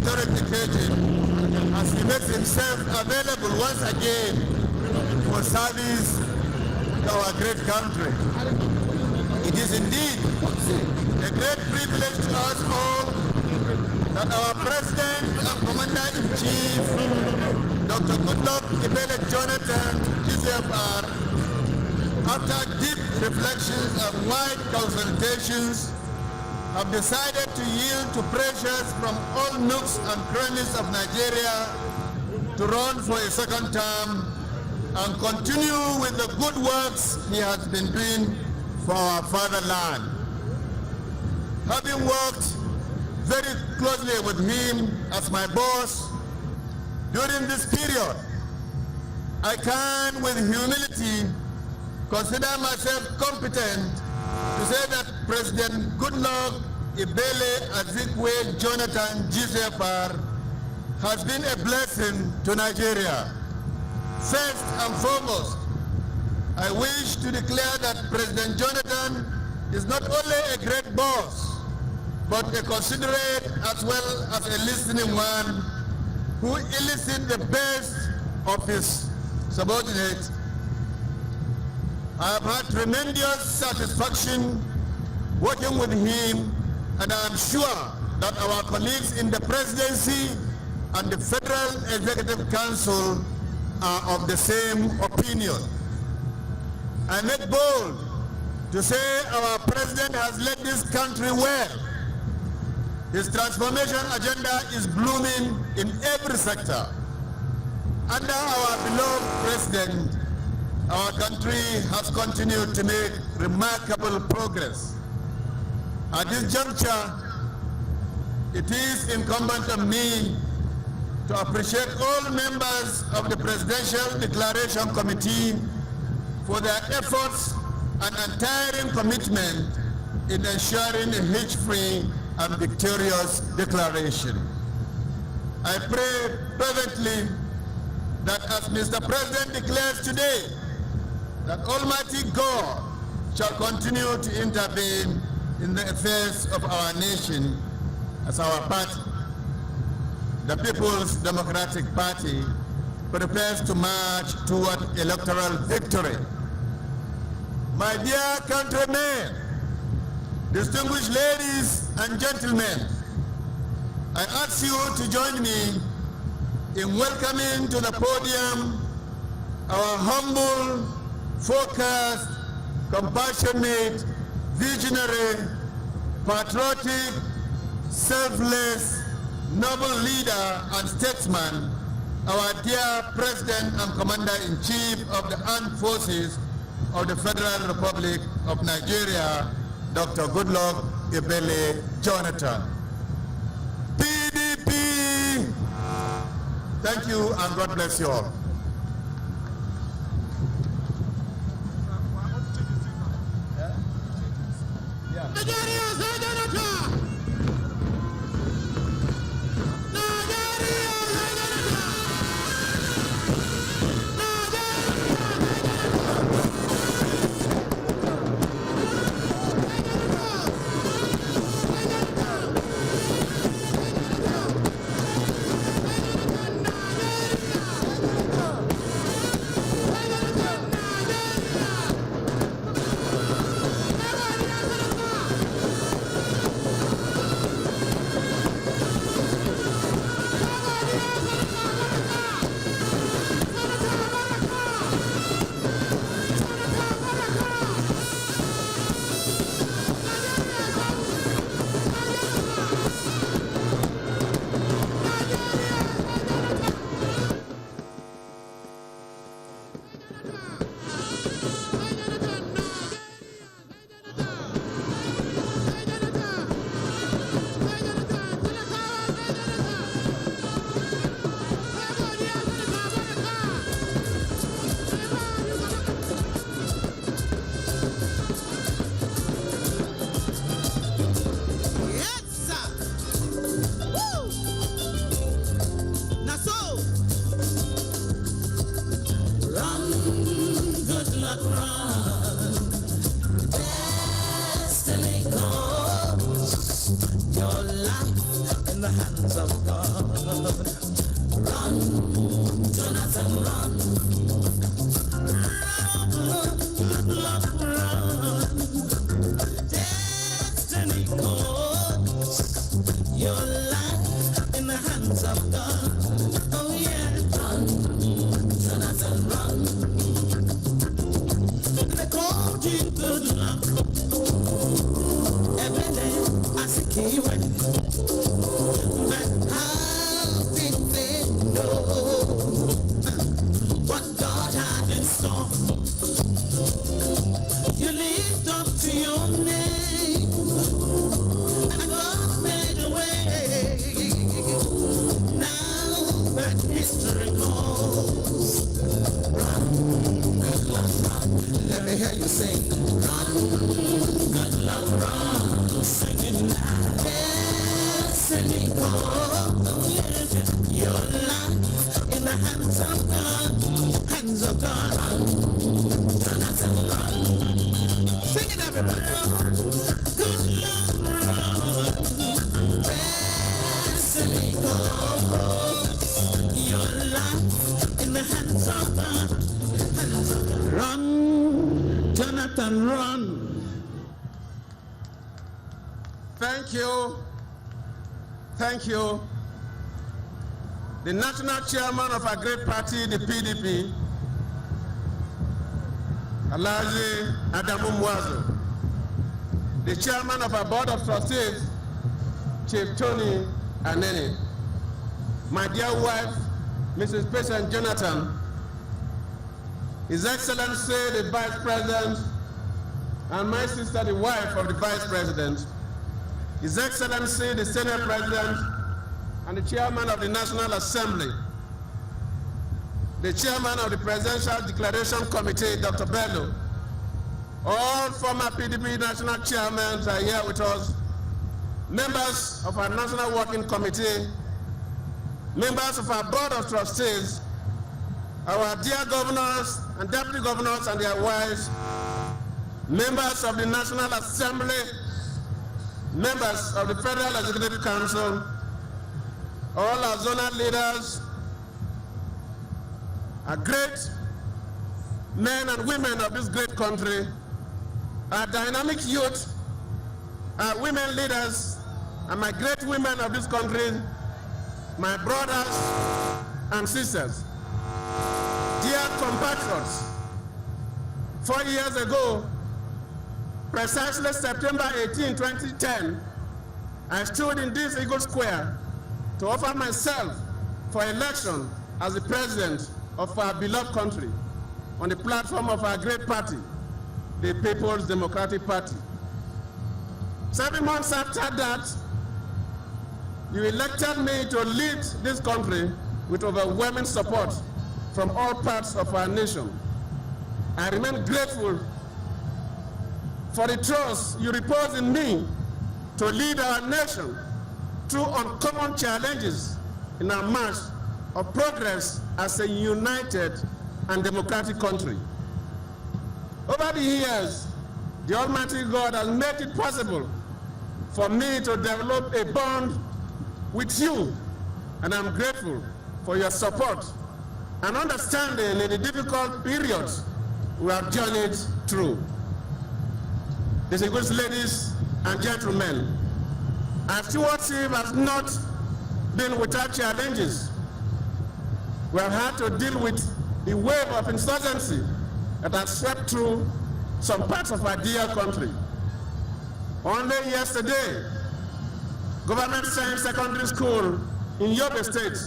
historic occasion as he makes himself available once again for service to our great country. It is indeed a great privilege to us all that our President and Commander-in-Chief, Dr. Goodluck Jonathan, GCFR, after deep reflections and wide consultations, have decided to yield to pressures from all nooks and crannies of Nigeria to run for a second term and continue with the good works he has been doing for our fatherland. Having worked very closely with him as my boss during this period, I can with humility consider myself competent to say that President Goodluck Jonathan GCFR has been a blessing to Nigeria. First and foremost, I wish to declare that President Jonathan is not only a great boss, but a considerate as well as a listening one who elicits the best of his subordinates. I have had tremendous satisfaction working with him, and I am sure that our colleagues in the presidency and the Federal Executive Council are of the same opinion. I make bold to say our president has led this country well. His transformation agenda is blooming in every sector. Under our beloved president, our country has continued to make remarkable progress. At this juncture, it is incumbent on me to appreciate all members of the Presidential Declaration Committee for their efforts and untiring commitment in ensuring a hitch-free and victorious declaration. I pray fervently that as Mr. President declares today, that Almighty God shall continue to intervene in the affairs of our nation as our party, the People's Democratic Party, prepares to march toward electoral victory. My dear countrymen, distinguished ladies and gentlemen, I ask you to join me in welcoming to the podium our humble, focused, compassionate, visionary, patriotic, selfless, noble leader and statesman, our dear President and Commander-in-Chief of the Armed Forces of the Federal Republic of Nigeria, Dr. Goodluck Jonathan. PDP! Thank you and God bless you all. the hands of God. Run, Jonathan, run. Run. Destiny calls your life in the hands of God. Oh yeah, run, Jonathan, run. They called you good luck. Every day I see key word. But how did they know what God had in store? You lived up to your name, and God made a way. Now that history calls, run, good luck, run. Let me hear you sing, run, good luck, run. Singing now, destiny calls, your life in the hands of God, hands of God. Run, Jonathan, run. Sing it, everybody. Good luck, run. Destiny calls, your life in the hands of God, hands of God. Run, Jonathan, run. Thank you. Thank you. The national chairman of our great party, the PDP, Alhaji Adamu Mwazo. The chairman of our board of trustees, Chief Tony Anene. My dear wife, Mrs. Patient Jonathan. His Excellency, the Vice President, and my sister, the wife of the Vice President. His Excellency, the Senate President, and the Chairman of the National Assembly, the Chairman of the Presidential Declaration Committee, Dr. Bello. All former PDP national chairmen are here with us, members of our National Working Committee, members of our Board of Trustees, our dear governors and deputy governors and their wives, members of the National Assembly, members of the Federal Executive Council, all our zonal leaders, our great men and women of this great country, our dynamic youth, our women leaders, and my great women of this country, my brothers and sisters. Dear compatriots, 4 years ago, precisely September 18, 2010, I stood in this Eagle Square to offer myself for election as the president of our beloved country on the platform of our great party, the People's Democratic Party. 7 months after that, you elected me to lead this country with overwhelming support from all parts of our nation. I remain grateful for the trust you repose in me to lead our nation through uncommon challenges in our march of progress as a united and democratic country. Over the years, the Almighty God has made it possible for me to develop a bond with you, and I'm grateful for your support and understanding in the difficult periods we have journeyed through. Distinguished ladies and gentlemen, our stewardship has not been without challenges. We have had to deal with the wave of insurgency that has swept through some parts of our dear country. Only yesterday, Government Science Secondary School in Yobe State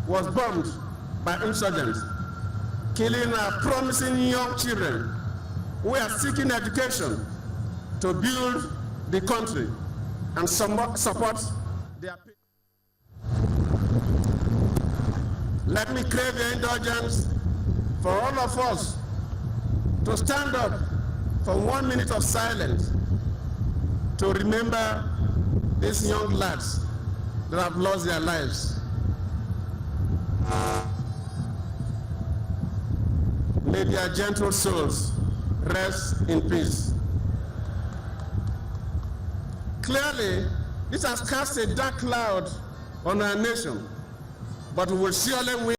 was bombed by insurgents, killing our promising young children who are seeking education to build the country and support their people. Let me crave your indulgence for all of us to stand up for 1 minute of silence to remember these young lads that have lost their lives. May their gentle souls rest in peace. Clearly, This has cast a dark cloud on our nation, but we will surely win.